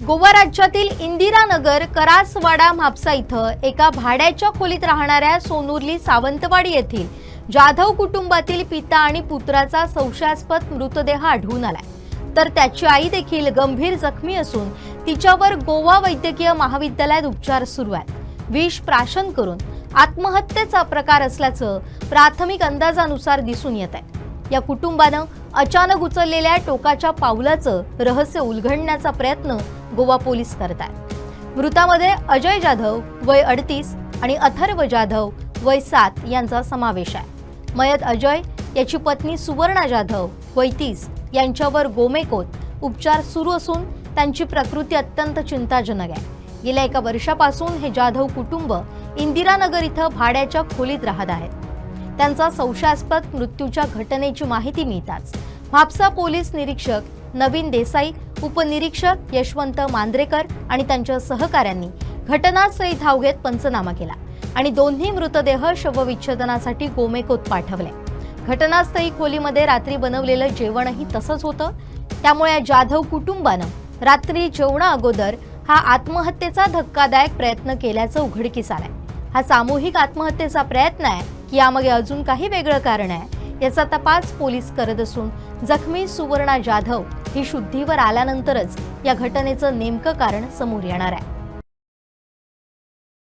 गोवा राज्यातील इंदिरानगर करासवाडा म्हापसा इथं एका भाड्याच्या खोलीत राहणाऱ्या सोनुर्ली सावंतवाडी येथील जाधव कुटुंबातील पिता आणि पुत्राचा संशयास्पद मृतदेह आढळून आलाय। तर त्याची आई देखील गंभीर जखमी असून तिच्यावर गोवा वैद्यकीय महाविद्यालयात उपचार सुरू आहेत। विष प्राशन करून आत्महत्येचा प्रकार असल्याचं प्राथमिक अंदाजानुसार दिसून येत आहे। या कुटुंबानं अचानक उचललेल्या टोकाच्या पावलाचं रहस्य उलगडण्याचा प्रयत्न गोवा पोलीस करत आहेत। मृतामध्ये अजय जाधव वय 38 आणि अथर्व जाधव वय 7 यांचा समावेश आहे। मयत अजय याची पत्नी सुवर्णा जाधव वय 30 यांच्यावर गोमेकोत उपचार सुरू असून त्यांची प्रकृती अत्यंत चिंताजनक आहे। गेल्या 1 वर्षापासून हे जाधव कुटुंब इंदिरानगर इथं भाड्याच्या खोलीत राहत आहेत। त्यांचा संशयास्पद मृत्यूच्या घटनेची माहिती मिळताच म्हापसा पोलीस निरीक्षक नवीन देसाई, उपनिरीक्षक यशवंत मांद्रेकर आणि त्यांच्या सहकाऱ्यांनी घटनास्थळी धाव घेत पंचनामा केला आणि दोन्ही मृतदेह शवविच्छेदनासाठी गोमेकोत पाठवले। घटनास्थळी खोलीमध्ये रात्री बनवलेलं जेवणही तसंच होतं। त्यामुळे जाधव कुटुंबानं रात्री जेवणा अगोदर हा आत्महत्येचा धक्कादायक प्रयत्न केल्याचं उघडकीस आलंय। हा सामूहिक आत्महत्येचा प्रयत्न आहे की यामागे अजून काही वेगळं कारण आहे याचा तपास पोलीस करत असून जखमी सुवर्णा जाधव ही शुद्धीवर आल्यानंतरच या घटनेचं नेमकं कारण समोर येणार आहे।